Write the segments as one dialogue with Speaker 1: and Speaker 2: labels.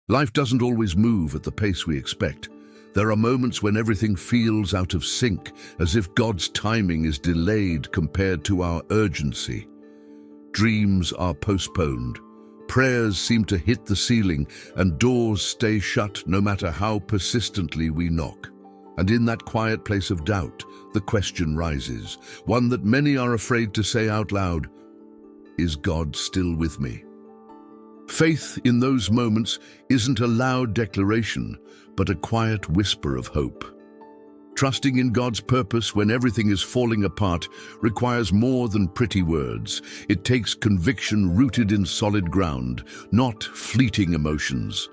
Speaker 1: Life doesn't always move at the pace we expect. There are moments when everything feels out of sync, as if God's timing is delayed compared to our urgency. Dreams are postponed. Prayers seem to hit the ceiling, and doors stay shut no matter how persistently we knock. And in that quiet place of doubt, the question rises, one that many are afraid to say out loud: is God still with me? Faith in those moments isn't a loud declaration, but a quiet whisper of hope. Trusting in God's purpose when everything is falling apart requires more than pretty words. It takes conviction rooted in solid ground, not fleeting emotions.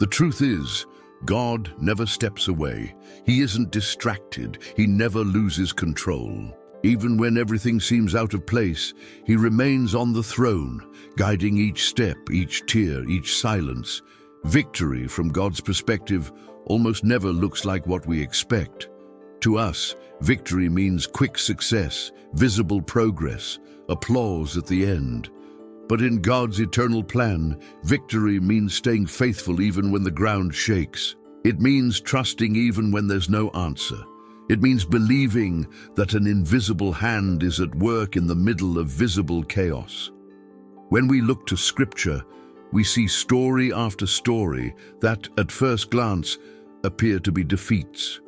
Speaker 1: The truth is, God never steps away. He isn't distracted. He never loses control. Even when everything seems out of place, He remains on the throne, guiding each step, each tear, each silence. Victory, from God's perspective, almost never looks like what we expect. To us, victory means quick success, visible progress, applause at the end. But in God's eternal plan, victory means staying faithful even when the ground shakes. It means trusting even when there's no answer. It means believing that an invisible hand is at work in the middle of visible chaos. When we look to Scripture, we see story after story that, at first glance, appear to be defeats.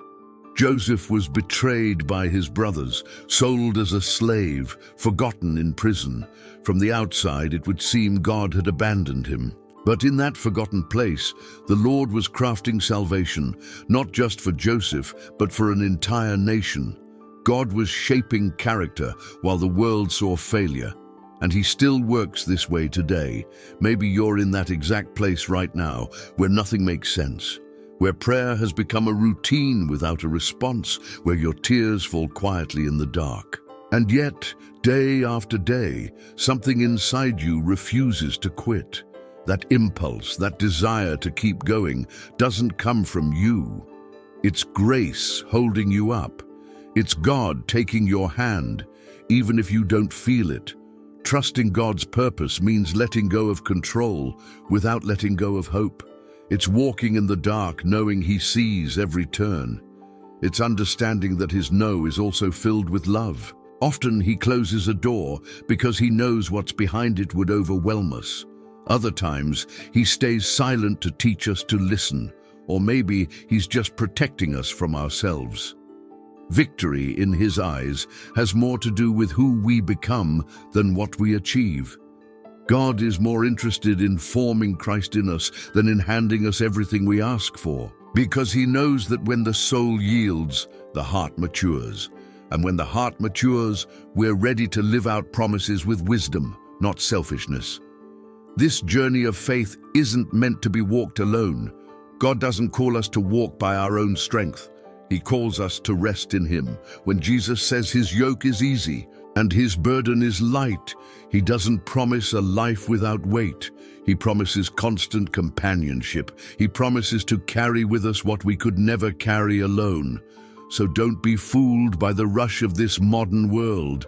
Speaker 1: Joseph was betrayed by his brothers, sold as a slave, forgotten in prison. From the outside, it would seem God had abandoned him. But in that forgotten place, the Lord was crafting salvation, not just for Joseph, but for an entire nation. God was shaping character while the world saw failure. And He still works this way today. Maybe you're in that exact place right now, where nothing makes sense, where prayer has become a routine without a response, where your tears fall quietly in the dark. And yet, day after day, something inside you refuses to quit. That impulse, that desire to keep going, doesn't come from you. It's grace holding you up. It's God taking your hand, even if you don't feel it. Trusting God's purpose means letting go of control without letting go of hope. It's walking in the dark knowing He sees every turn. It's understanding that His no is also filled with love. Often He closes a door because He knows what's behind it would overwhelm us. Other times, He stays silent to teach us to listen, or maybe He's just protecting us from ourselves. Victory, in His eyes, has more to do with who we become than what we achieve. God is more interested in forming Christ in us than in handing us everything we ask for, because He knows that when the soul yields, the heart matures. And when the heart matures, we're ready to live out promises with wisdom, not selfishness. This journey of faith isn't meant to be walked alone. God doesn't call us to walk by our own strength. He calls us to rest in Him. When Jesus says His yoke is easy and His burden is light, He doesn't promise a life without weight. He promises constant companionship. He promises to carry with us what we could never carry alone. So don't be fooled by the rush of this modern world.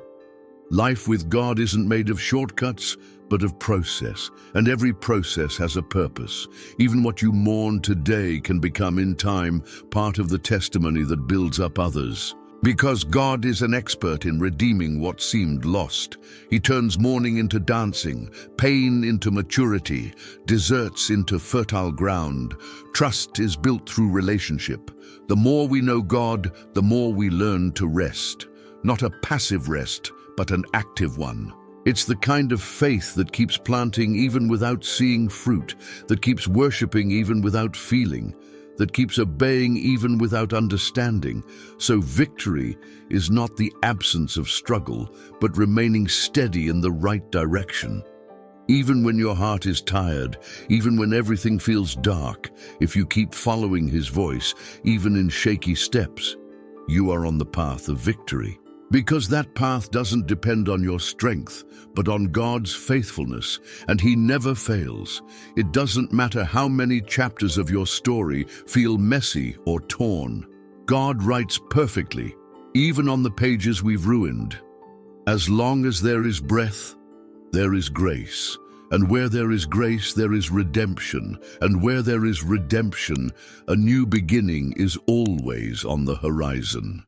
Speaker 1: Life with God isn't made of shortcuts, but of process, and every process has a purpose. Even what you mourn today can become, in time, part of the testimony that builds up others. Because God is an expert in redeeming what seemed lost. He turns mourning into dancing, pain into maturity, deserts into fertile ground. Trust is built through relationship. The more we know God, the more we learn to rest. Not a passive rest, but an active one. It's the kind of faith that keeps planting even without seeing fruit, that keeps worshiping even without feeling, that keeps obeying even without understanding. So victory is not the absence of struggle, but remaining steady in the right direction. Even when your heart is tired, even when everything feels dark, if you keep following His voice, even in shaky steps, you are on the path of victory. Because that path doesn't depend on your strength, but on God's faithfulness, and He never fails. It doesn't matter how many chapters of your story feel messy or torn. God writes perfectly, even on the pages we've ruined. As long as there is breath, there is grace. And where there is grace, there is redemption. And where there is redemption, a new beginning is always on the horizon.